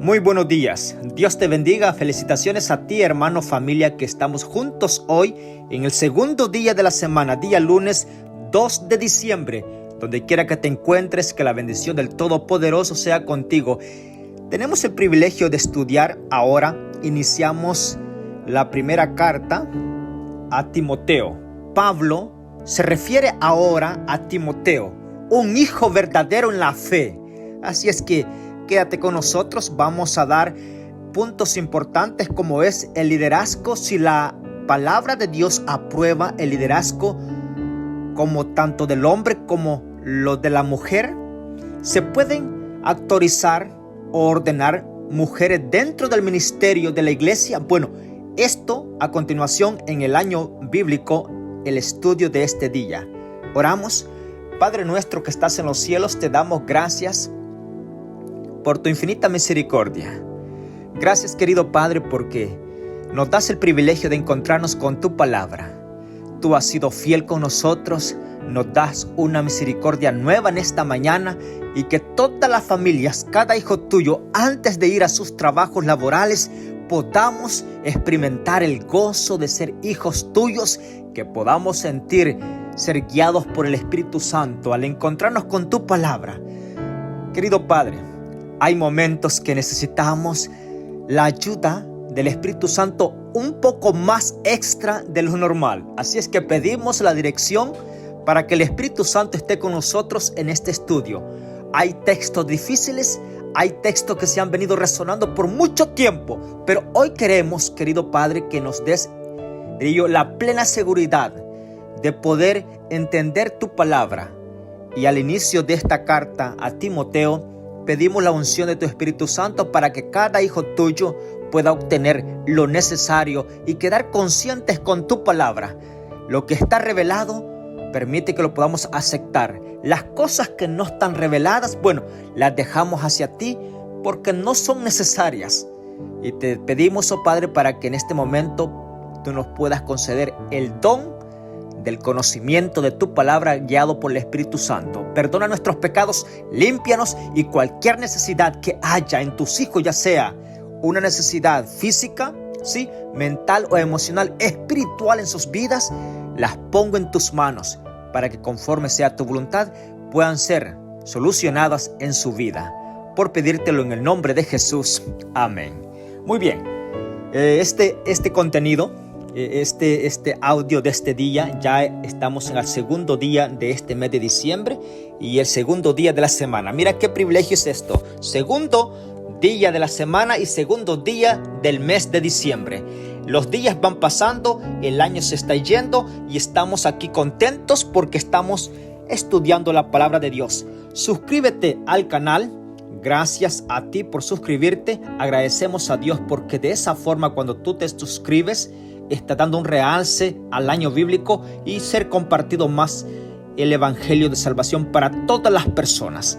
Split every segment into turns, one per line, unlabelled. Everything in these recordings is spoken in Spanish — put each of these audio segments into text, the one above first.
Muy buenos días, Dios te bendiga, felicitaciones a ti hermano, familia, que estamos juntos hoy en el segundo día de la semana, día lunes 2 de diciembre, donde quiera que te encuentres, que la bendición del Todopoderoso sea contigo. Tenemos el privilegio de estudiar ahora, iniciamos la primera carta a Timoteo. Pablo se refiere ahora a Timoteo, un hijo verdadero en la fe, así es que quédate con nosotros, vamos a dar puntos importantes como es el liderazgo. Si la palabra de Dios aprueba el liderazgo como tanto del hombre como lo de la mujer, se pueden autorizar o ordenar mujeres dentro del ministerio de la iglesia. Bueno, esto a continuación en el año bíblico, el estudio de este día. Oramos. Padre nuestro que estás en los cielos, te damos gracias por tu infinita misericordia. Gracias, querido Padre, porque nos das el privilegio de encontrarnos con tu palabra. Tú has sido fiel con nosotros, nos das una misericordia nueva en esta mañana y que todas las familias, cada hijo tuyo, antes de ir a sus trabajos laborales, podamos experimentar el gozo de ser hijos tuyos, que podamos sentir ser guiados por el Espíritu Santo al encontrarnos con tu palabra. Querido Padre, hay momentos que necesitamos la ayuda del Espíritu Santo un poco más extra de lo normal. Así es que pedimos la dirección para que el Espíritu Santo esté con nosotros en este estudio. Hay textos difíciles, hay textos que se han venido resonando por mucho tiempo, pero hoy queremos, querido Padre, que nos des la plena seguridad de poder entender tu palabra. Y al inicio de esta carta a Timoteo, pedimos la unción de tu Espíritu Santo para que cada hijo tuyo pueda obtener lo necesario y quedar conscientes con tu palabra. Lo que está revelado, permite que lo podamos aceptar. Las cosas que no están reveladas, bueno, las dejamos hacia ti porque no son necesarias. Y te pedimos, oh Padre, para que en este momento tú nos puedas conceder el don del conocimiento de tu palabra guiado por el Espíritu Santo. Perdona nuestros pecados, límpianos y cualquier necesidad que haya en tus hijos, ya sea una necesidad física, sí, mental o emocional, espiritual en sus vidas, las pongo en tus manos para que conforme sea tu voluntad puedan ser solucionadas en su vida. Por pedírtelo en el nombre de Jesús. Amén. Muy bien, este contenido, este audio de este día, ya estamos en el segundo día de este mes de diciembre y el segundo día de la semana. Mira qué privilegio es esto, segundo día de la semana y segundo día del mes de diciembre. Los días van pasando, el año se está yendo y estamos aquí contentos porque estamos estudiando la palabra de Dios. Suscríbete al canal. Gracias a ti por suscribirte. Agradecemos a Dios porque de esa forma, cuando tú te suscribes, está dando un realce al año bíblico y ser compartido más el evangelio de salvación para todas las personas.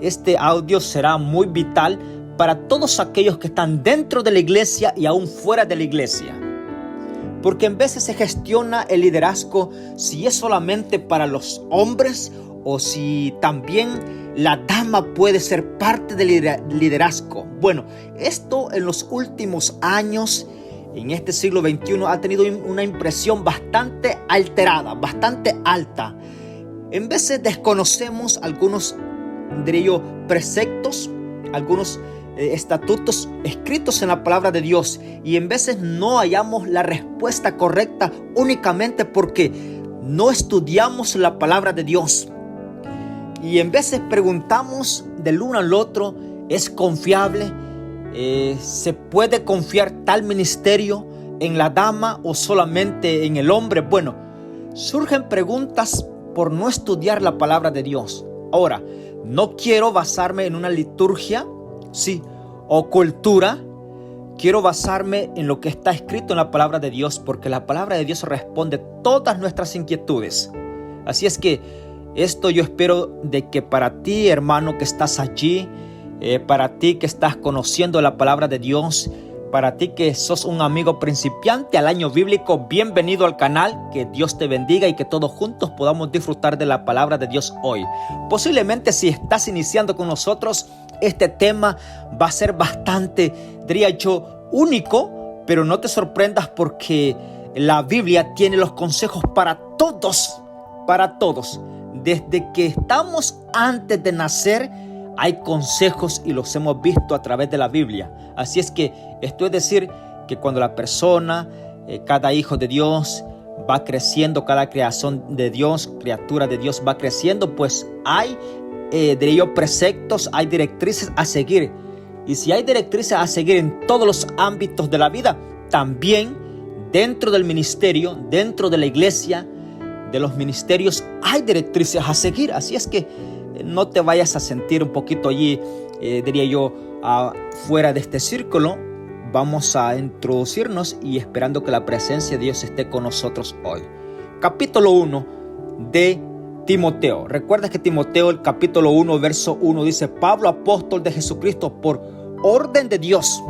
Este audio será muy vital para todos aquellos que están dentro de la iglesia y aún fuera de la iglesia. Porque en veces se gestiona el liderazgo si es solamente para los hombres o si también la dama puede ser parte del liderazgo. Bueno, esto en los últimos años, en este siglo XXI, ha tenido una impresión bastante alterada, bastante alta. En veces desconocemos algunos, preceptos, algunos estatutos escritos en la palabra de Dios, y en veces no hallamos la respuesta correcta únicamente porque no estudiamos la palabra de Dios. Y en veces preguntamos del uno al otro, ¿es confiable? ¿Se puede confiar tal ministerio en la dama o solamente en el hombre? Bueno, surgen preguntas por no estudiar la palabra de Dios. Ahora, no quiero basarme en una liturgia, sí, o cultura. Quiero basarme en lo que está escrito en la palabra de Dios, porque la palabra de Dios responde todas nuestras inquietudes. Así es que esto yo espero de que para ti, hermano, que estás allí, para ti que estás conociendo la palabra de Dios, para ti que sos un amigo principiante al año bíblico, bienvenido al canal, que Dios te bendiga y que todos juntos podamos disfrutar de la palabra de Dios hoy. Posiblemente si estás iniciando con nosotros, este tema va a ser bastante, diría yo, único, pero no te sorprendas porque la Biblia tiene los consejos para todos, para todos. Desde que estamos antes de nacer, hay consejos y los hemos visto a través de la Biblia. Así es que esto es decir que cuando la persona, cada hijo de Dios va creciendo, cada creación de Dios, criatura de Dios va creciendo, pues hay, diría yo, preceptos, hay directrices a seguir. Y si hay directrices a seguir en todos los ámbitos de la vida, también dentro del ministerio, dentro de la iglesia, de los ministerios, hay directrices a seguir. Así es que no te vayas a sentir un poquito allí, diría yo, fuera de este círculo. Vamos a introducirnos y esperando que la presencia de Dios esté con nosotros hoy. Capítulo 1 de Timoteo. Recuerda que Timoteo, el capítulo 1, verso 1 dice: Pablo, apóstol de Jesucristo, por orden de Dios.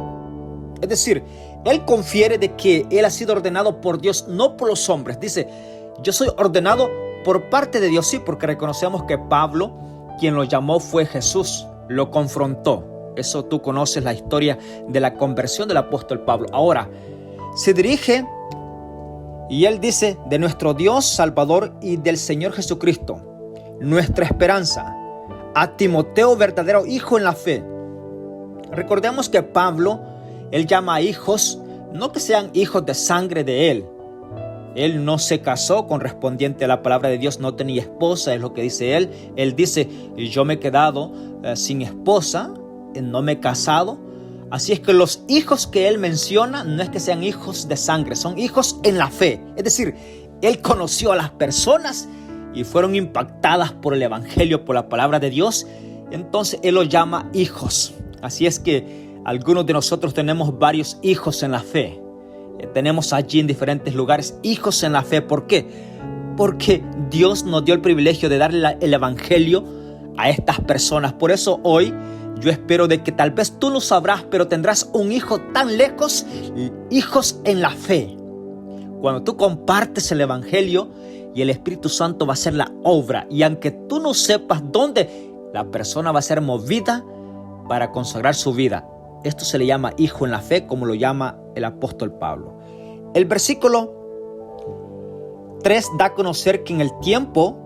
Es decir, él confiere de que él ha sido ordenado por Dios, no por los hombres. Dice: yo soy ordenado por parte de Dios. Sí, porque reconocemos que Pablo, quien lo llamó fue Jesús, lo confrontó. Eso tú conoces la historia de la conversión del apóstol Pablo. Ahora, se dirige y él dice: de nuestro Dios Salvador y del Señor Jesucristo, nuestra esperanza, a Timoteo, verdadero hijo en la fe. Recordemos que Pablo, él llama a hijos, no que sean hijos de sangre de él. Él no se casó correspondiente a la palabra de Dios, no tenía esposa, es lo que dice él. Él dice: yo me he quedado sin esposa, no me he casado. Así es que los hijos que él menciona no es que sean hijos de sangre, son hijos en la fe. Es decir, él conoció a las personas y fueron impactadas por el evangelio, por la palabra de Dios. Entonces él los llama hijos. Así es que algunos de nosotros tenemos varios hijos en la fe. Tenemos allí en diferentes lugares hijos en la fe. ¿Por qué? Porque Dios nos dio el privilegio de darle el evangelio a estas personas. Por eso hoy yo espero de que tal vez tú no sabrás, pero tendrás un hijo tan lejos, hijos en la fe. Cuando tú compartes el evangelio y el Espíritu Santo va a hacer la obra, y aunque tú no sepas dónde, la persona va a ser movida para consagrar su vida. Esto se le llama hijo en la fe, como lo llama el apóstol Pablo. El versículo 3 da a conocer que en el tiempo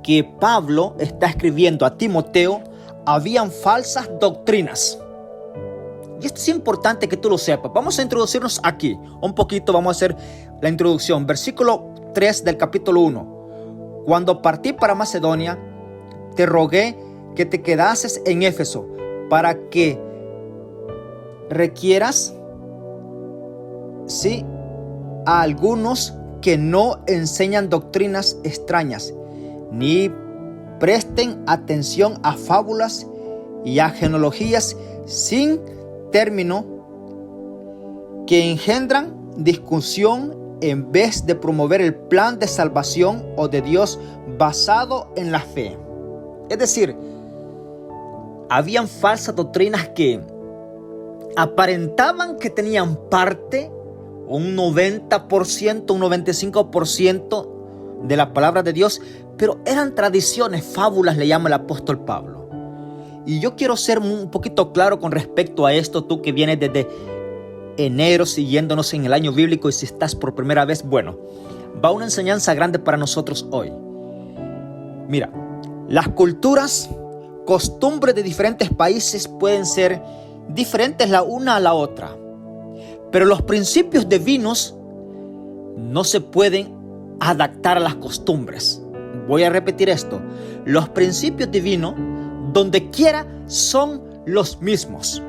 que Pablo está escribiendo a Timoteo, habían falsas doctrinas. Y esto es importante que tú lo sepas. Vamos a introducirnos aquí un poquito, vamos a hacer la introducción. Versículo 3 del capítulo 1. Cuando partí para Macedonia, te rogué que te quedases en Éfeso para que requieras, sí, a algunos que no enseñan doctrinas extrañas, ni presten atención a fábulas y a genealogías sin término, que engendran discusión en vez de promover el plan de salvación o de Dios basado en la fe. Es decir, habían falsas doctrinas que aparentaban que tenían parte, un 90%, un 95% de la palabra de Dios, pero eran tradiciones, fábulas, le llama el apóstol Pablo. Y yo quiero ser un poquito claro con respecto a esto, tú que vienes desde enero siguiéndonos en el año bíblico, y si estás por primera vez, bueno, va una enseñanza grande para nosotros hoy. Mira, las culturas, costumbres de diferentes países pueden ser diferentes la una a la otra, pero los principios divinos no se pueden adaptar a las costumbres. Voy a repetir esto: los principios divinos, donde quiera, son los mismos.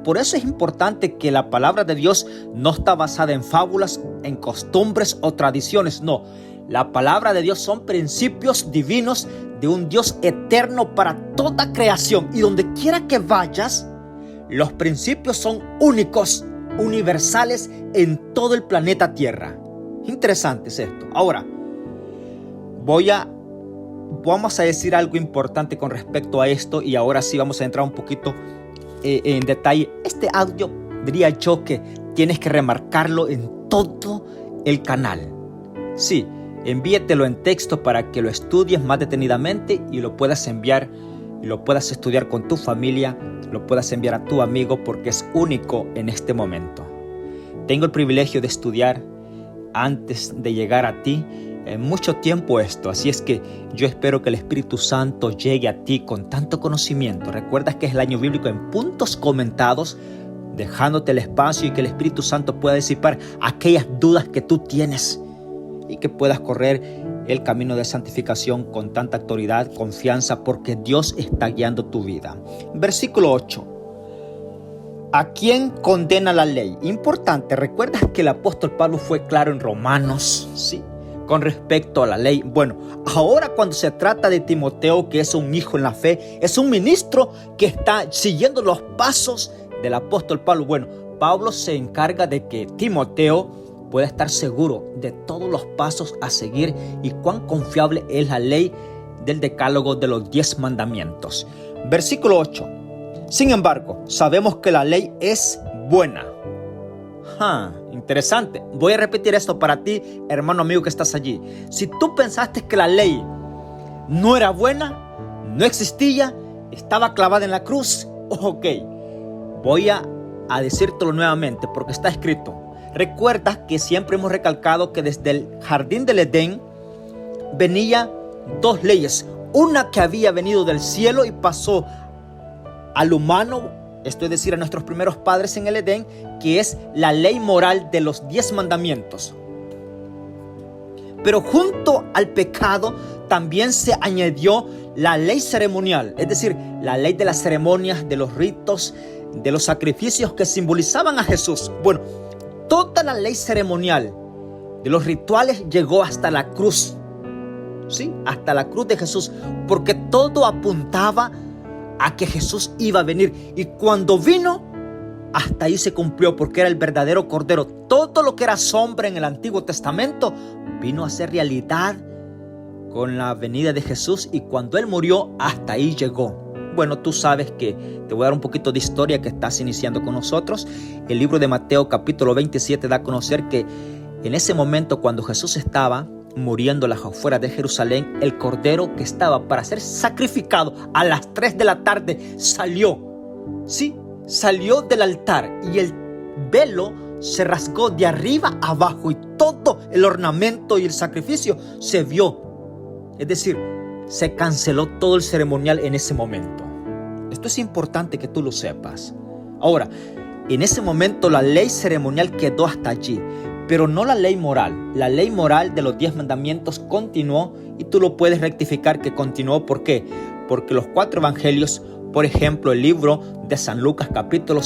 Por eso es importante que la palabra de Dios no está basada en fábulas, en costumbres o tradiciones. No, la palabra de Dios son principios divinos de un Dios eterno para toda creación. Y donde quiera que vayas, los principios son únicos, universales en todo el planeta Tierra. Interesante es esto. Ahora, vamos a decir algo importante con respecto a esto, y ahora sí vamos a entrar un poquito en detalle. Este audio, diría yo que tienes que remarcarlo en todo el canal. Sí, envíetelo en texto para que lo estudies más detenidamente y lo puedas enviar y lo puedas estudiar con tu familia, lo puedas enviar a tu amigo porque es único en este momento. Tengo el privilegio de estudiar antes de llegar a ti mucho tiempo esto, así es que yo espero que el Espíritu Santo llegue a ti con tanto conocimiento. Recuerda que es el año bíblico en puntos comentados, dejándote el espacio y que el Espíritu Santo pueda disipar aquellas dudas que tú tienes y que puedas correr el camino de santificación con tanta autoridad, confianza, porque Dios está guiando tu vida. Versículo 8. ¿A quién condena la ley? Importante, ¿recuerdas que el apóstol Pablo fue claro en Romanos? Sí, con respecto a la ley. Bueno, ahora cuando se trata de Timoteo, que es un hijo en la fe, es un ministro que está siguiendo los pasos del apóstol Pablo. Bueno, Pablo se encarga de que Timoteo pueda estar seguro de todos los pasos a seguir y cuán confiable es la ley del decálogo de los 10 mandamientos. Versículo 8. Sin embargo, sabemos que la ley es buena. Interesante. Voy a repetir esto para ti, hermano amigo que estás allí. Si tú pensaste que la ley no era buena, no existía, estaba clavada en la cruz, ok, voy a decírtelo nuevamente porque está escrito. Recuerda que siempre hemos recalcado que desde el jardín del Edén venía 2 leyes. Una que había venido del cielo y pasó al humano, esto es decir, a nuestros primeros padres en el Edén, que es la ley moral de los 10 mandamientos. Pero junto al pecado también se añadió la ley ceremonial, es decir, la ley de las ceremonias, de los ritos, de los sacrificios que simbolizaban a Jesús. Bueno, toda la ley ceremonial de los rituales llegó hasta la cruz, ¿sí? Hasta la cruz de Jesús, porque todo apuntaba a que Jesús iba a venir. Y cuando vino, hasta ahí se cumplió, porque era el verdadero Cordero. Todo lo que era sombra en el Antiguo Testamento vino a ser realidad con la venida de Jesús, y cuando Él murió, hasta ahí llegó. Bueno, tú sabes que te voy a dar un poquito de historia que estás iniciando con nosotros. El libro de Mateo capítulo 27 da a conocer que en ese momento, cuando Jesús estaba muriendo a las afueras de Jerusalén, el cordero que estaba para ser sacrificado a las 3 de la tarde salió. Sí, salió del altar y el velo se rasgó de arriba a abajo y todo el ornamento y el sacrificio se vio. Es decir, se canceló todo el ceremonial en ese momento. Esto es importante que tú lo sepas. Ahora, en ese momento la ley ceremonial quedó hasta allí, pero no la ley moral. La ley moral de los 10 mandamientos continuó, y tú lo puedes rectificar que continuó. ¿Por qué? Porque los 4 evangelios, por ejemplo, el libro de San Lucas capítulo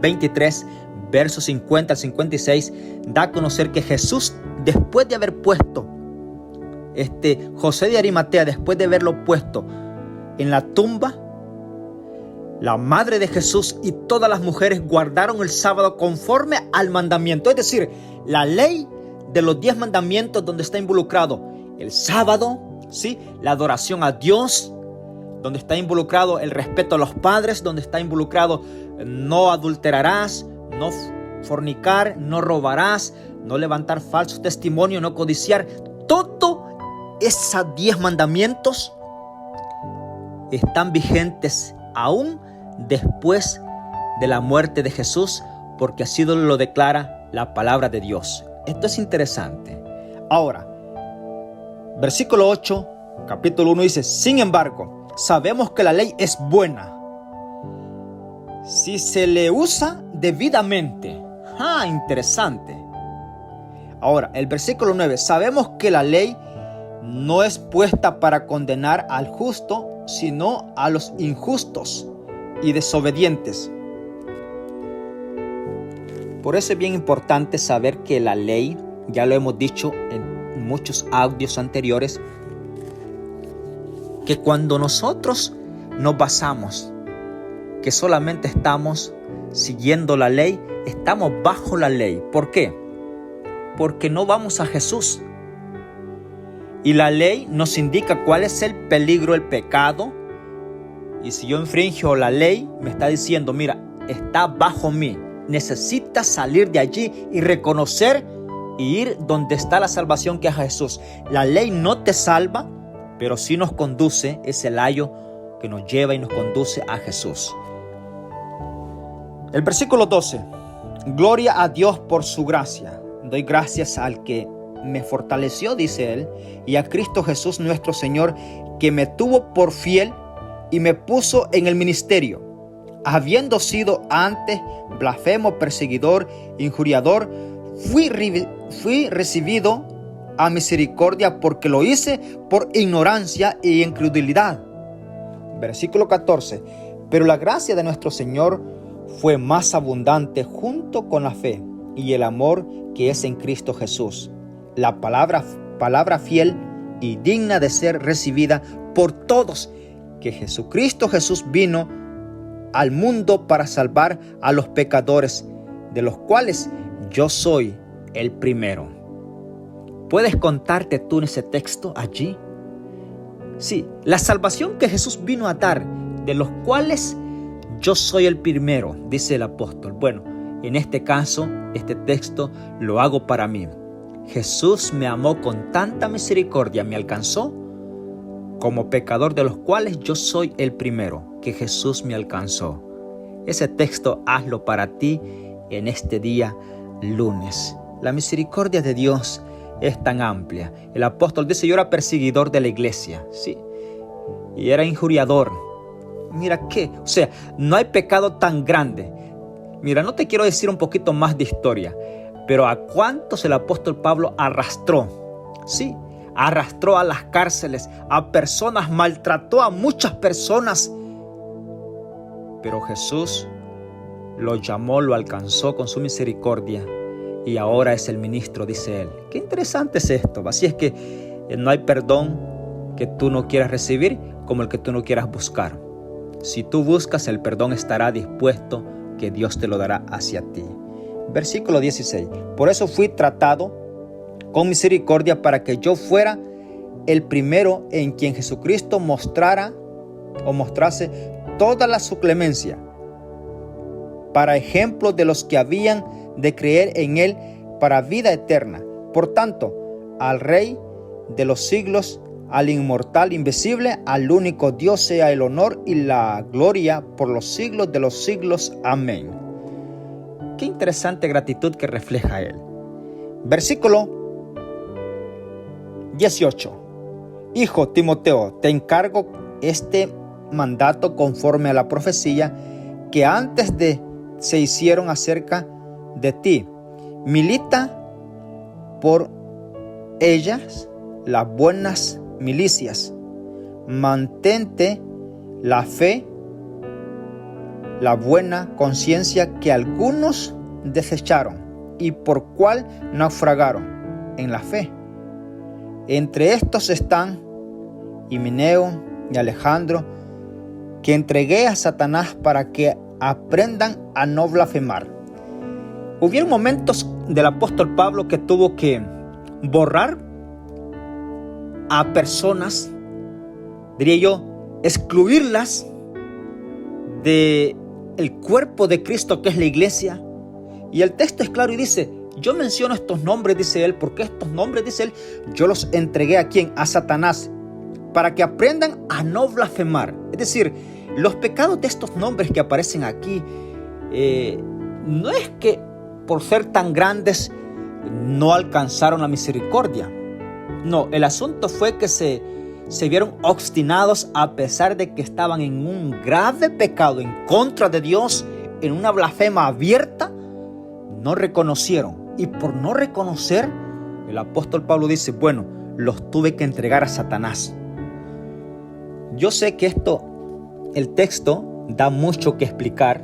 23, versos 50 al 56, da a conocer que Jesús, después de haber puesto José de Arimatea, después de haberlo puesto en la tumba, la madre de Jesús y todas las mujeres guardaron el sábado conforme al mandamiento. Es decir, la ley de los 10 mandamientos, donde está involucrado el sábado, ¿sí? La adoración a Dios, donde está involucrado el respeto a los padres, donde está involucrado no adulterarás, no fornicar, no robarás, no levantar falso testimonio, no codiciar. Todo esos 10 mandamientos están vigentes aún después de la muerte de Jesús, porque así lo declara la palabra de Dios. Esto es interesante. Ahora, versículo 8, capítulo 1 dice: sin embargo, sabemos que la ley es buena si se le usa debidamente. Interesante. Ahora, el versículo 9: sabemos que la ley no es puesta para condenar al justo, sino a los injustos y desobedientes. Por eso es bien importante saber que la ley, ya lo hemos dicho en muchos audios anteriores, que cuando nosotros nos basamos que solamente estamos siguiendo la ley, estamos bajo la ley. ¿Por qué? Porque no vamos a Jesús. Y la ley nos indica cuál es el peligro del pecado. Y si yo infringo la ley, me está diciendo: mira, está bajo mí. Necesitas salir de allí y reconocer y ir donde está la salvación, que es Jesús. La ley no te salva, pero sí nos conduce, es el ayo que nos lleva y nos conduce a Jesús. El versículo 12. Gloria a Dios por su gracia. Doy gracias al que me fortaleció, dice él, y a Cristo Jesús nuestro Señor, que me tuvo por fiel y me puso en el ministerio, habiendo sido antes blasfemo, perseguidor, injuriador, fui recibido a misericordia porque lo hice por ignorancia y incredulidad. Versículo 14. Pero la gracia de nuestro Señor fue más abundante junto con la fe y el amor que es en Cristo Jesús. La palabra fiel y digna de ser recibida por todos, que Jesucristo Jesús vino al mundo para salvar a los pecadores, de los cuales yo soy el primero. ¿Puedes contarte tú en ese texto allí? Sí, la salvación que Jesús vino a dar, de los cuales yo soy el primero, dice el apóstol. Bueno, en este caso, este texto lo hago para mí. Jesús me amó con tanta misericordia, me alcanzó como pecador, de los cuales yo soy el primero, que Jesús me alcanzó. Ese texto hazlo para ti en este día lunes. La misericordia de Dios es tan amplia. El apóstol dice, yo era perseguidor de la iglesia, sí, y era injuriador. Mira qué, o sea, no hay pecado tan grande. Mira, no te quiero decir un poquito más de historia, pero ¿a cuántos el apóstol Pablo arrastró? Sí, arrastró a las cárceles, a personas, maltrató a muchas personas. Pero Jesús lo llamó, lo alcanzó con su misericordia y ahora es el ministro, dice él. Qué interesante es esto. Así es que no hay perdón que tú no quieras recibir como el que tú no quieras buscar. Si tú buscas, el perdón estará dispuesto, que Dios te lo dará hacia ti. Versículo 16. Por eso fui tratado con misericordia, para que yo fuera el primero en quien Jesucristo mostrase toda su clemencia, para ejemplo de los que habían de creer en él para vida eterna. Por tanto, al Rey de los siglos, al inmortal, invisible, al único Dios, sea el honor y la gloria por los siglos de los siglos. Amén. Qué interesante gratitud que refleja él. Versículo 18. Hijo Timoteo, te encargo este mandato conforme a la profecía que antes se hicieron acerca de ti. Milita por ellas las buenas milicias. Mantente la fe, la buena conciencia que algunos desecharon y por cual naufragaron en la fe. Entre estos están Himeneo y Alejandro, que entregué a Satanás para que aprendan a no blasfemar. Hubieron momentos del apóstol Pablo que tuvo que borrar a personas, diría yo, excluirlas del cuerpo de Cristo, que es la iglesia. Y el texto es claro y dice, yo menciono estos nombres, dice él, porque estos nombres, dice él, yo los entregué ¿a quién? A Satanás, para que aprendan a no blasfemar. Es decir, los pecados de estos nombres que aparecen aquí, no es que por ser tan grandes no alcanzaron la misericordia. No, el asunto fue que se vieron obstinados a pesar de que estaban en un grave pecado en contra de Dios, en una blasfema abierta, no reconocieron. Y por no reconocer, el apóstol Pablo dice, bueno, los tuve que entregar a Satanás. Yo sé que el texto da mucho que explicar,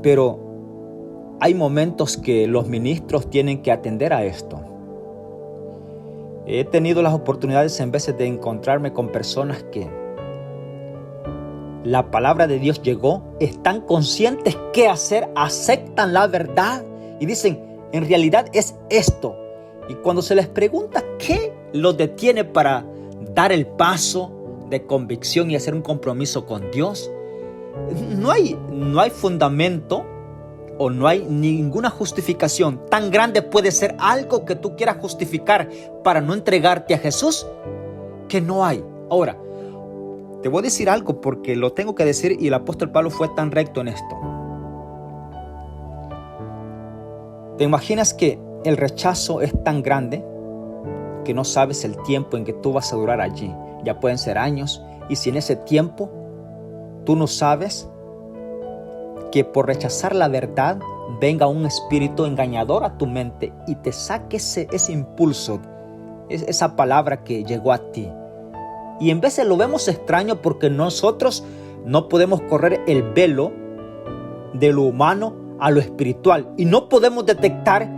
pero hay momentos que los ministros tienen que atender a esto. He tenido las oportunidades en veces de encontrarme con personas que la palabra de Dios llegó, están conscientes qué hacer, aceptan la verdad y dicen, en realidad es esto. Y cuando se les pregunta qué los detiene para dar el paso de convicción y hacer un compromiso con Dios, no hay fundamento o no hay ninguna justificación. Tan grande puede ser algo que tú quieras justificar para no entregarte a Jesús, que no hay. Ahora, Te voy a decir algo porque lo tengo que decir y el apóstol Pablo fue tan recto en esto. ¿Te imaginas que el rechazo es tan grande que no sabes el tiempo en que tú vas a durar allí? Ya pueden ser años, y si en ese tiempo tú no sabes que por rechazar la verdad venga un espíritu engañador a tu mente y te saque ese impulso, esa palabra que llegó a ti. Y en veces lo vemos extraño porque nosotros no podemos correr el velo de lo humano a lo espiritual y no podemos detectar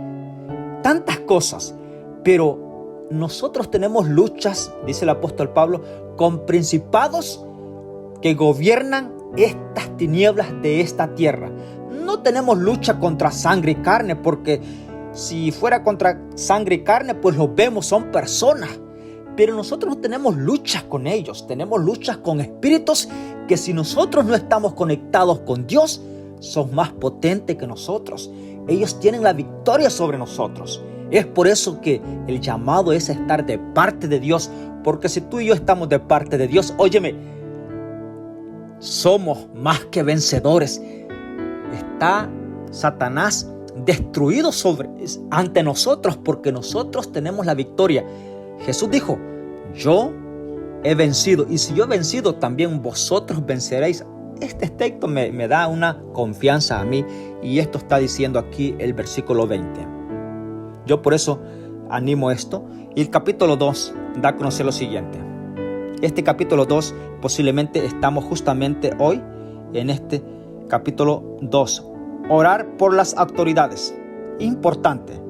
tantas cosas. Pero nosotros tenemos luchas, dice el apóstol Pablo, con principados que gobiernan estas tinieblas de esta tierra. No tenemos lucha contra sangre y carne, porque si fuera contra sangre y carne, pues los vemos, son personas. Pero nosotros no tenemos luchas con ellos, tenemos luchas con espíritus que si nosotros no estamos conectados con Dios, son más potentes que nosotros. Ellos tienen la victoria sobre nosotros. Es por eso que el llamado es estar de parte de Dios, porque si tú y yo estamos de parte de Dios, óyeme, somos más que vencedores. Está Satanás destruido ante nosotros porque nosotros tenemos la victoria. Jesús dijo, yo he vencido, y si yo he vencido, también vosotros venceréis. Este texto me da una confianza a mí, y esto está diciendo aquí el versículo 20. Yo por eso animo esto. Y el capítulo 2 da a conocer lo siguiente. Este capítulo 2, posiblemente estamos justamente hoy en este capítulo 2. Orar por las autoridades. Importante.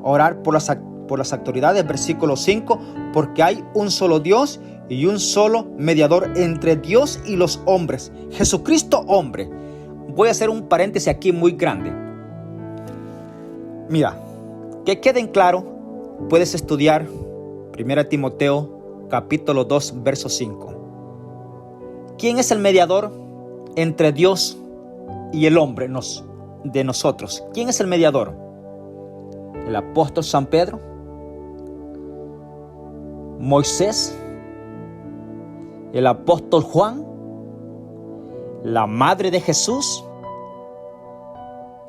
Orar por las autoridades, versículo 5, porque hay un solo Dios y un solo mediador entre Dios y los hombres, Jesucristo hombre. Voy a hacer un paréntesis aquí muy grande. Mira, que queden claro, puedes estudiar 1 Timoteo capítulo 2, verso 5. ¿Quién es el mediador entre Dios y el hombre de nosotros? ¿Quién es el mediador? El apóstol San Pedro, Moisés, el apóstol Juan, la madre de Jesús,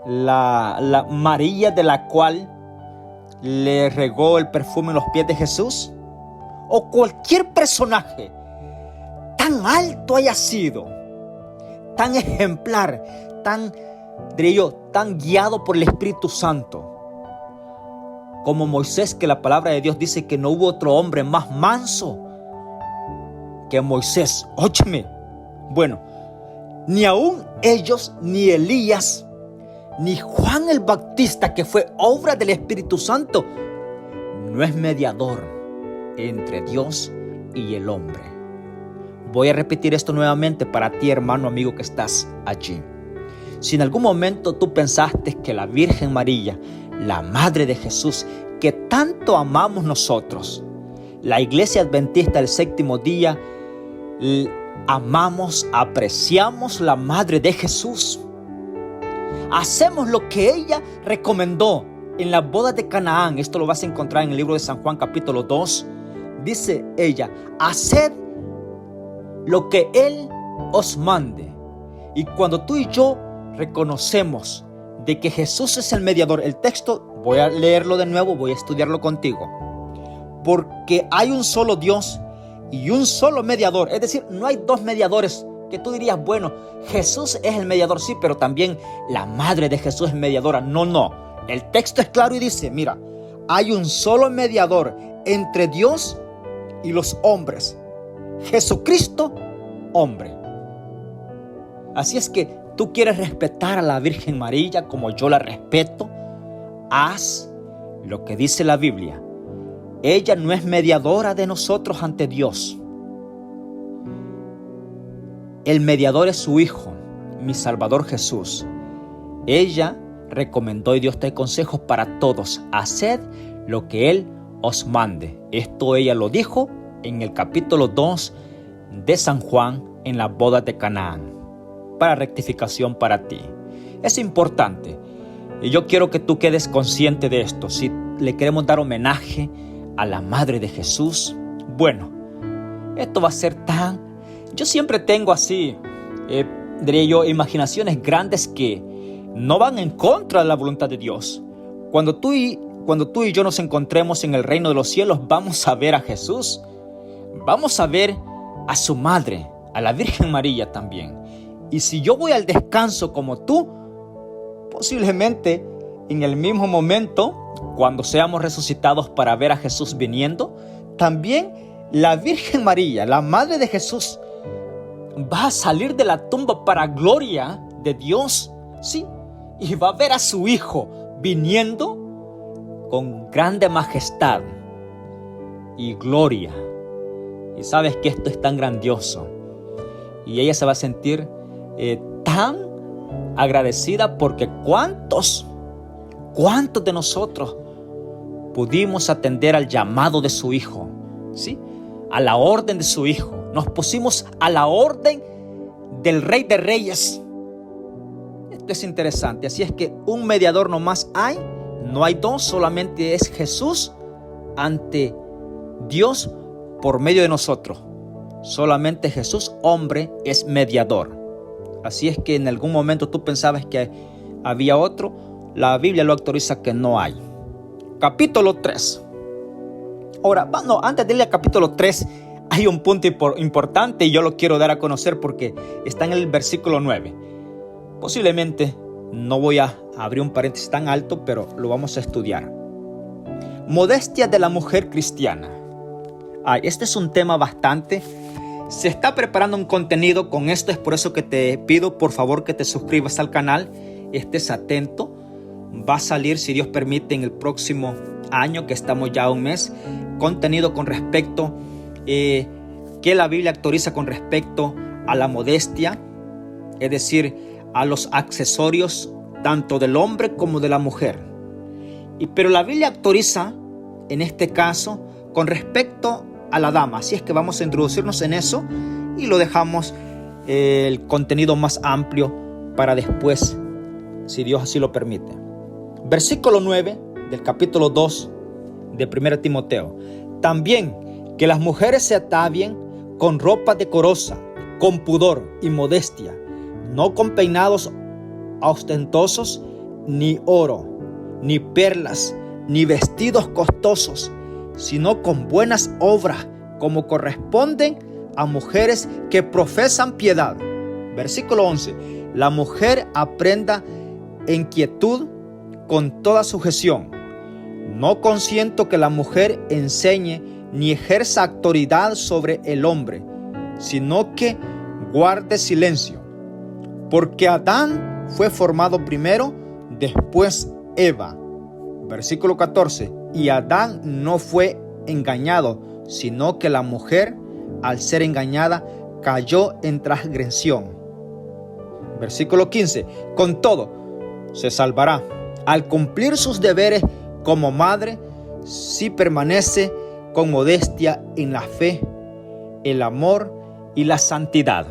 la María de la cual le regó el perfume en los pies de Jesús, o cualquier personaje tan alto haya sido, tan ejemplar, tan guiado por el Espíritu Santo como Moisés, que la palabra de Dios dice que no hubo otro hombre más manso que Moisés. Óyeme, bueno, ni aún ellos, ni Elías, ni Juan el Bautista, que fue obra del Espíritu Santo, no es mediador entre Dios y el hombre. Voy a repetir esto nuevamente para ti, hermano, amigo, que estás allí. Si en algún momento tú pensaste que la Virgen María, la Madre de Jesús, que tanto amamos nosotros, la Iglesia Adventista del Séptimo Día, amamos, apreciamos la Madre de Jesús, hacemos lo que ella recomendó en las bodas de Canaán. Esto lo vas a encontrar en el libro de San Juan capítulo 2. Dice ella, haced lo que Él os mande. Y cuando tú y yo reconocemos de que Jesús es el mediador, el texto, voy a leerlo de nuevo, voy a estudiarlo contigo. Porque hay un solo Dios y un solo mediador. Es decir, no hay dos mediadores que tú dirías, bueno, Jesús es el mediador, sí, pero también la madre de Jesús es mediadora. No. El texto es claro y dice, mira, hay un solo mediador entre Dios y los hombres, Jesucristo, hombre. Así es que tú quieres respetar a la Virgen María como yo la respeto, haz lo que dice la Biblia. Ella no es mediadora de nosotros ante Dios. El mediador es su Hijo, mi Salvador Jesús. Ella recomendó y dio este consejo para todos. Haced lo que Él os mande. Esto ella lo dijo en el capítulo 2 de San Juan en las bodas de Canaán. Para rectificación para ti. Es importante. Y yo quiero que tú quedes consciente de esto. Si le queremos dar homenaje a la Madre de Jesús, bueno, esto va a ser yo siempre tengo así, diría yo, imaginaciones grandes que no van en contra de la voluntad de Dios. Cuando tú y yo nos encontremos en el reino de los cielos, vamos a ver a Jesús. Vamos a ver a su madre, a la Virgen María también. Y si yo voy al descanso como tú, posiblemente en el mismo momento, cuando seamos resucitados para ver a Jesús viniendo, también la Virgen María, la madre de Jesús, va a salir de la tumba para gloria de Dios, ¿sí? Y va a ver a su Hijo viniendo con grande majestad y gloria. Y sabes que esto es tan grandioso. Y ella se va a sentir tan agradecida porque ¿cuántos de nosotros pudimos atender al llamado de su Hijo? ¿Sí? A la orden de su Hijo. Nos pusimos a la orden del Rey de Reyes. Esto es interesante. Así es que un mediador nomás hay. No hay dos, solamente es Jesús ante Dios por medio de nosotros. Solamente Jesús, hombre, es mediador. Así es que en algún momento tú pensabas que había otro. La Biblia lo autoriza que no hay. Capítulo 3. Ahora, bueno, antes de ir al capítulo 3, hay un punto importante y yo lo quiero dar a conocer porque está en el versículo 9. Posiblemente no voy a abrir un paréntesis tan alto, pero lo vamos a estudiar. Modestia de la mujer cristiana. Este es un tema bastante. Se está preparando un contenido con esto, es por eso que te pido por favor que te suscribas al canal, estés atento. Va a salir, si Dios permite, en el próximo año, que estamos ya a un mes, contenido con respecto que la Biblia autoriza con respecto a la modestia, es decir, a los accesorios tanto del hombre como de la mujer. Pero la Biblia autoriza en este caso con respecto a la dama. Así es que vamos a introducirnos en eso y lo dejamos el contenido más amplio para después, si Dios así lo permite. Versículo 9 del capítulo 2 de 1 Timoteo. También que las mujeres se atavien con ropa decorosa, con pudor y modestia, no con peinados ostentosos, ni oro, ni perlas, ni vestidos costosos, sino con buenas obras, como corresponden a mujeres que profesan piedad. Versículo 11. La mujer aprenda en quietud con toda sujeción. No consiento que la mujer enseñe ni ejerza autoridad sobre el hombre, sino que guarde silencio. Porque Adán fue formado primero, después Eva. Versículo 14. Y Adán no fue engañado, sino que la mujer, al ser engañada, cayó en transgresión. Versículo 15. Con todo, se salvará al cumplir sus deberes como madre, si permanece con modestia en la fe, el amor y la santidad.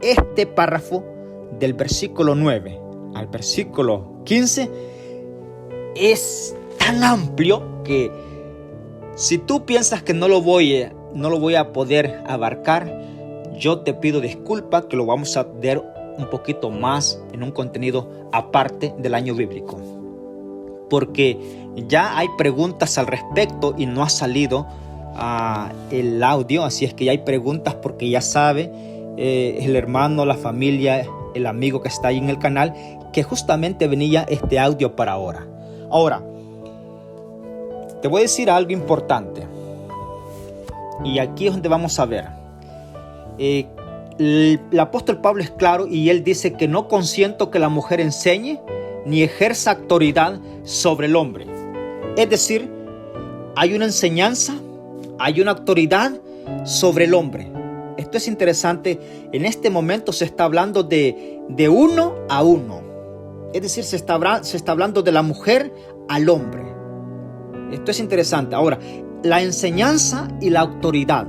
Este párrafo del versículo 9 al versículo 15 es tan amplio que si tú piensas que no lo voy a poder abarcar, yo te pido disculpas, que lo vamos a ver un poquito más en un contenido aparte del año bíblico, porque ya hay preguntas al respecto y no ha salido el audio. Así es que ya hay preguntas porque ya sabe el hermano, la familia, el amigo que está ahí en el canal, que justamente venía este audio para ahora. Ahora, te voy a decir algo importante, y aquí es donde vamos a ver. El apóstol Pablo es claro y él dice que no consiento que la mujer enseñe ni ejerza autoridad sobre el hombre. Es decir, hay una enseñanza, hay una autoridad sobre el hombre. Esto es interesante. En este momento se está hablando de uno a uno. Es decir, se está hablando de la mujer al hombre. Esto es interesante. Ahora, la enseñanza y la autoridad.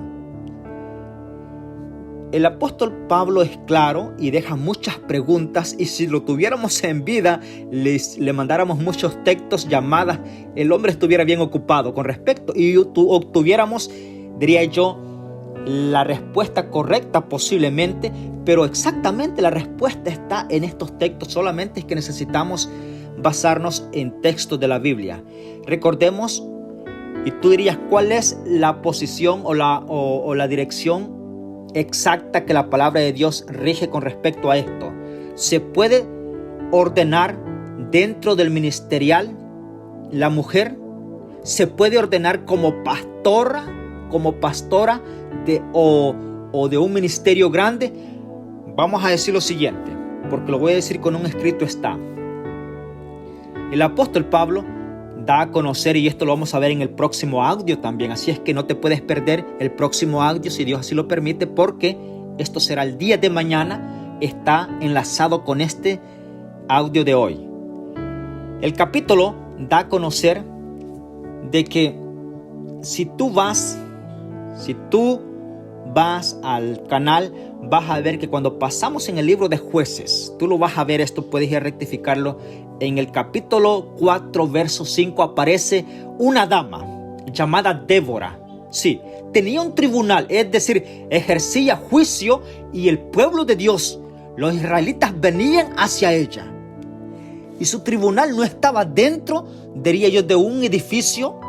El apóstol Pablo es claro y deja muchas preguntas, y si lo tuviéramos en vida, le mandáramos muchos textos, llamadas, el hombre estuviera bien ocupado con respecto, y tuviéramos, diría yo, la respuesta correcta posiblemente, pero exactamente la respuesta está en estos textos. Solamente es que necesitamos basarnos en textos de la Biblia. Recordemos, y tú dirías, ¿cuál es la posición o la dirección exacta que la palabra de Dios rige con respecto a esto? ¿Se puede ordenar dentro del ministerial la mujer? ¿Se puede ordenar como pastora o de un ministerio grande? Vamos a decir lo siguiente, porque lo voy a decir con un escrito está. El apóstol Pablo da a conocer, y esto lo vamos a ver en el próximo audio también, así es que no te puedes perder el próximo audio si Dios así lo permite, porque esto será el día de mañana, está enlazado con este audio de hoy. El capítulo da a conocer de que si tú vas al canal, vas a ver que cuando pasamos en el libro de Jueces, tú lo vas a ver, esto puedes ir a rectificarlo, en el capítulo 4, verso 5, aparece una dama llamada Débora. Sí, tenía un tribunal, es decir, ejercía juicio y el pueblo de Dios, los israelitas, venían hacia ella. Y su tribunal no estaba dentro, diría yo, de un edificio,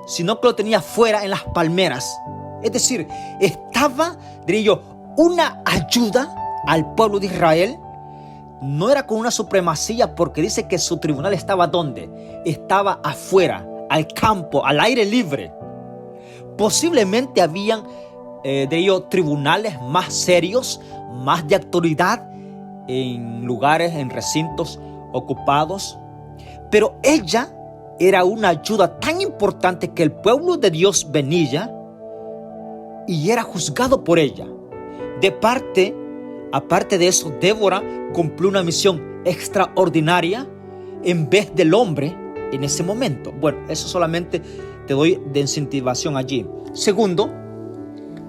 sino que lo tenía fuera en las palmeras. Es decir, estaba, diría yo, una ayuda al pueblo de Israel. No era con una supremacía, porque dice que su tribunal estaba ¿dónde? Estaba afuera, al campo, al aire libre. Posiblemente habían tribunales más serios, más de autoridad, en lugares, en recintos ocupados. Pero ella era una ayuda tan importante que el pueblo de Dios venía y era juzgado por ella. Aparte de eso, Débora cumplió una misión extraordinaria en vez del hombre en ese momento. Bueno, eso solamente te doy de incentivación allí. Segundo,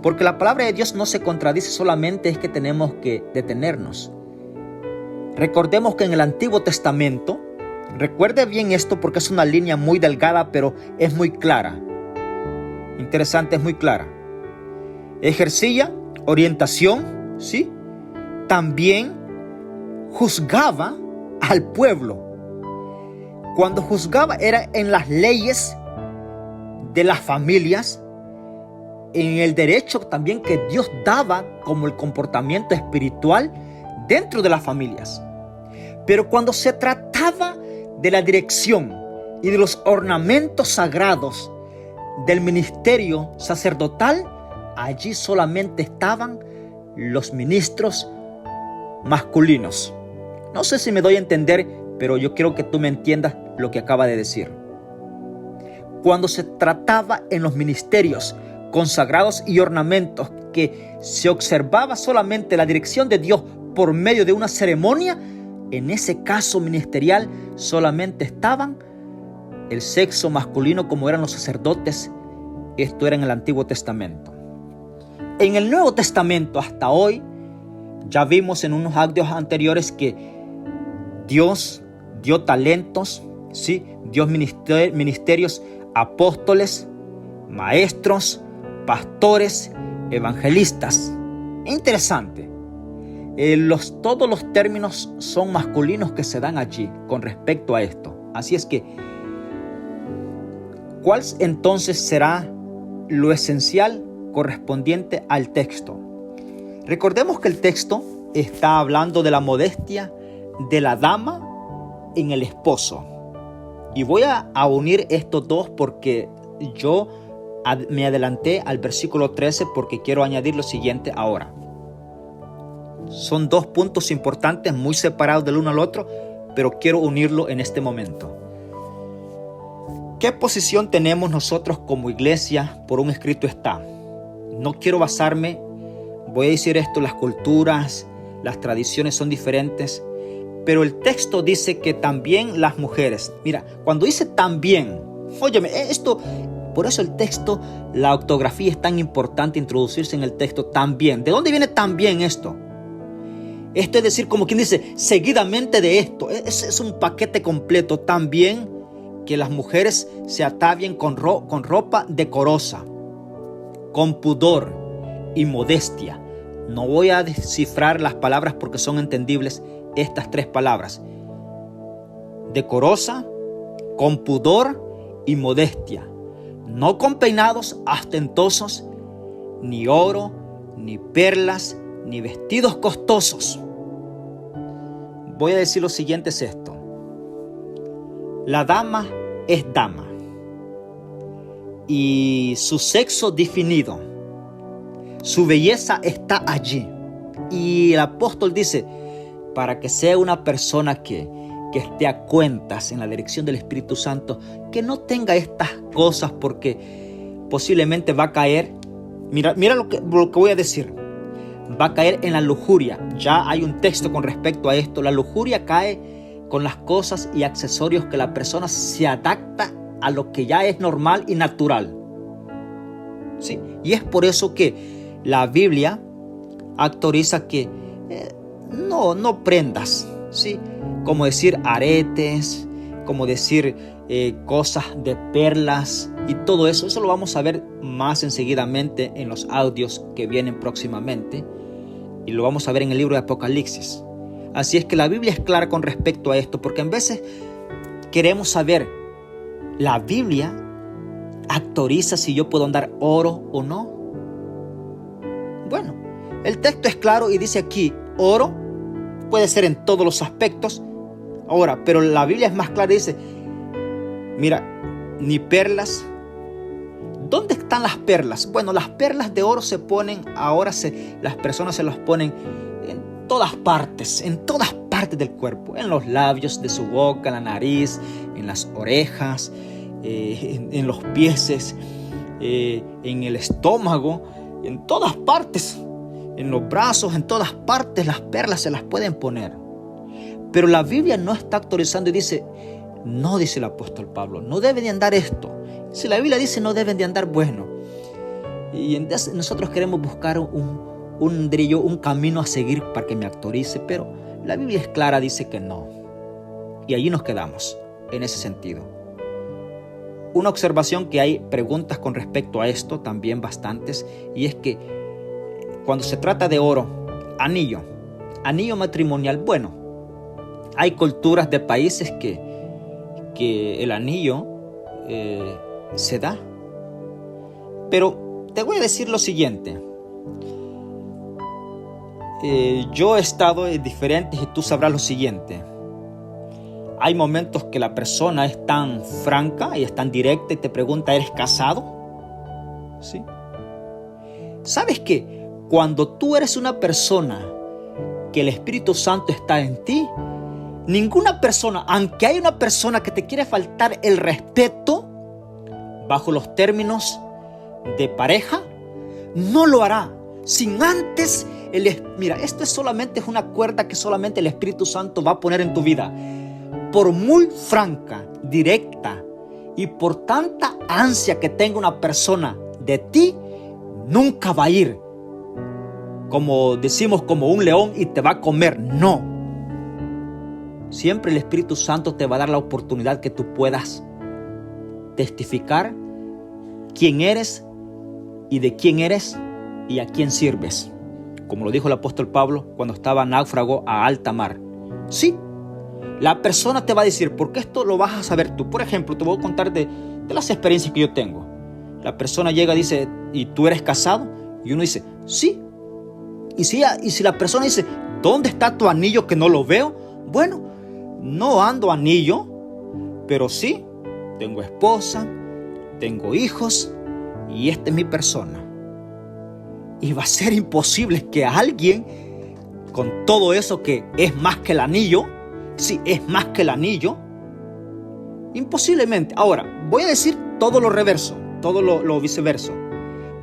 porque la palabra de Dios no se contradice, solamente es que tenemos que detenernos. Recordemos que en el Antiguo Testamento, recuerde bien esto porque es una línea muy delgada, pero es muy clara. Interesante, es muy clara. Ejercía orientación, ¿sí? También juzgaba al pueblo. Cuando juzgaba era en las leyes de las familias, en el derecho también que Dios daba como el comportamiento espiritual dentro de las familias. Pero cuando se trataba de la dirección y de los ornamentos sagrados del ministerio sacerdotal, allí solamente estaban los ministros masculinos. No sé si me doy a entender, pero yo quiero que tú me entiendas lo que acaba de decir. Cuando se trataba en los ministerios consagrados y ornamentos, que se observaba solamente la dirección de Dios por medio de una ceremonia, en ese caso ministerial solamente estaban el sexo masculino, como eran los sacerdotes. Esto era en el Antiguo Testamento. En el Nuevo Testamento hasta hoy, ya vimos en unos audios anteriores que Dios dio talentos, ¿sí? Dio ministerios, apóstoles, maestros, pastores, evangelistas. Interesante. Todos los términos son masculinos que se dan allí con respecto a esto. Así es que, ¿cuál entonces será lo esencial correspondiente al texto? Recordemos que el texto está hablando de la modestia de la dama en el esposo. Y voy a unir estos dos porque yo me adelanté al versículo 13 porque quiero añadir lo siguiente ahora. Son dos puntos importantes muy separados del uno al otro, pero quiero unirlo en este momento. ¿Qué posición tenemos nosotros como iglesia? Por un escrito está. No quiero basarme, voy a decir esto, las culturas, las tradiciones son diferentes, pero el texto dice que también las mujeres. Mira, cuando dice también, óyeme, esto, por eso el texto, la ortografía es tan importante introducirse en el texto también. ¿De dónde viene también esto? Esto es decir, como quien dice, seguidamente de esto. Es un paquete completo. También que las mujeres se atavien con ropa decorosa, con pudor, y modestia. No voy a descifrar las palabras porque son entendibles estas 3 palabras. Decorosa, con pudor y modestia. No con peinados ostentosos, ni oro, ni perlas, ni vestidos costosos. Voy a decir lo siguiente es esto. La dama es dama y su sexo definido, su belleza está allí. Y el apóstol dice, para que sea una persona que esté a cuentas en la dirección del Espíritu Santo, que no tenga estas cosas porque posiblemente va a caer, mira lo que voy a decir, va a caer en la lujuria. Ya hay un texto con respecto a esto. La lujuria cae con las cosas y accesorios que la persona se adapta a lo que ya es normal y natural. ¿Sí? Y es por eso que la Biblia autoriza que no prendas, ¿sí? Como decir aretes, como decir cosas de perlas y todo eso. Eso lo vamos a ver más enseguidamente en los audios que vienen próximamente. Y lo vamos a ver en el libro de Apocalipsis. Así es que la Biblia es clara con respecto a esto, porque en veces queremos saber, ¿la Biblia autoriza si yo puedo andar oro o no? Bueno, el texto es claro y dice aquí, oro puede ser en todos los aspectos. Ahora, pero la Biblia es más clara y dice, mira, ni perlas. ¿Dónde están las perlas? Bueno, las perlas de oro se ponen, las personas se las ponen en todas partes del cuerpo, en los labios de su boca, en la nariz, en las orejas, en los pies, en el estómago, en todas partes, en los brazos, en todas partes las perlas se las pueden poner. Pero la Biblia no está autorizando y dice, no, dice el apóstol Pablo, no deben de andar esto. Si la Biblia dice no deben de andar, bueno. Y entonces nosotros queremos buscar un camino a seguir para que me autorice, pero la Biblia es clara, dice que no. Y allí nos quedamos, en ese sentido. Una observación que hay preguntas con respecto a esto, también bastantes, y es que cuando se trata de oro, anillo matrimonial, bueno, hay culturas de países que el anillo se da. Pero te voy a decir lo siguiente. Yo he estado en diferentes y tú sabrás lo siguiente. Hay momentos que la persona es tan franca y es tan directa y te pregunta, ¿eres casado? ¿Sí? ¿Sabes qué? Cuando tú eres una persona que el Espíritu Santo está en ti, ninguna persona, aunque hay una persona que te quiere faltar el respeto bajo los términos de pareja, no lo hará sin antes mira, esto es una cuerda que solamente el Espíritu Santo va a poner en tu vida. Por muy franca, directa y por tanta ansia que tenga una persona de ti, nunca va a ir, como decimos, como un león y te va a comer. No. Siempre el Espíritu Santo te va a dar la oportunidad que tú puedas testificar quién eres y de quién eres y a quién sirves. Como lo dijo el apóstol Pablo cuando estaba náufrago a alta mar. Sí, la persona te va a decir, porque esto lo vas a saber tú. Por ejemplo, te voy a contar de las experiencias que yo tengo. La persona llega y dice, ¿y tú eres casado? Y uno dice, sí. Y si la persona dice, ¿dónde está tu anillo que no lo veo? Bueno, no ando anillo, pero sí, tengo esposa, tengo hijos y esta es mi persona. Y va a ser imposible que alguien con todo eso que es más que el anillo, sí, es más que el anillo, imposiblemente. Ahora, voy a decir todo lo reverso, todo lo viceverso.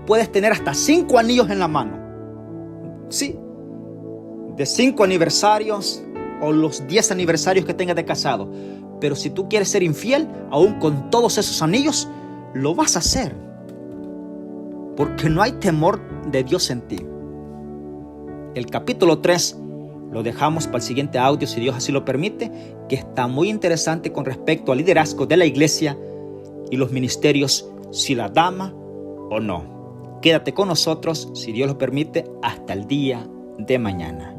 Puedes tener hasta 5 anillos en la mano, sí, de 5 aniversarios o los 10 aniversarios que tengas de casado. Pero si tú quieres ser infiel, aún con todos esos anillos, lo vas a hacer. Porque no hay temor de Dios en ti. El capítulo 3 lo dejamos para el siguiente audio, si Dios así lo permite, que está muy interesante con respecto al liderazgo de la iglesia y los ministerios, si la dama o no. quédate con nosotros, si Dios lo permite, hasta el día de mañana.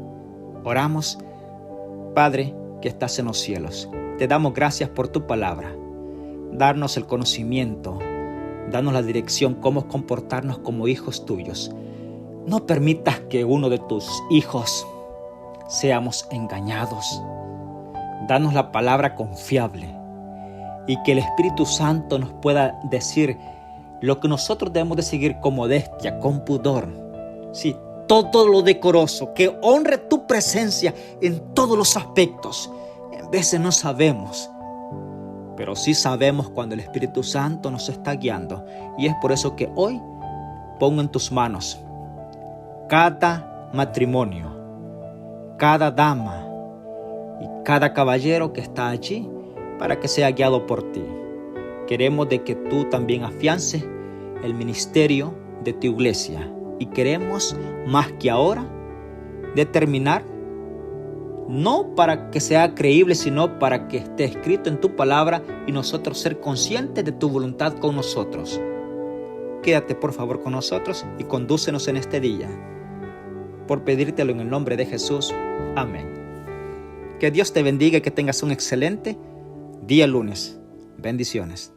Oramos. Padre que estás en los cielos, te damos gracias por tu palabra. Darnos el conocimiento, darnos la dirección, cómo comportarnos como hijos tuyos. No permitas que uno de tus hijos seamos engañados. Danos la palabra confiable y que el Espíritu Santo nos pueda decir lo que nosotros debemos de seguir con modestia, con pudor. Sí, todo lo decoroso, que honre tu presencia en todos los aspectos. En veces no sabemos, pero sí sabemos cuando el Espíritu Santo nos está guiando. Y es por eso que hoy pongo en tus manos cada matrimonio, cada dama y cada caballero que está allí para que sea guiado por ti. Queremos de que tú también afiances el ministerio de tu iglesia y queremos más que ahora determinar, no para que sea creíble, sino para que esté escrito en tu palabra y nosotros ser conscientes de tu voluntad con nosotros. Quédate por favor con nosotros y condúcenos en este día. Por pedírtelo en el nombre de Jesús. Amén. Que Dios te bendiga y que tengas un excelente día lunes. Bendiciones.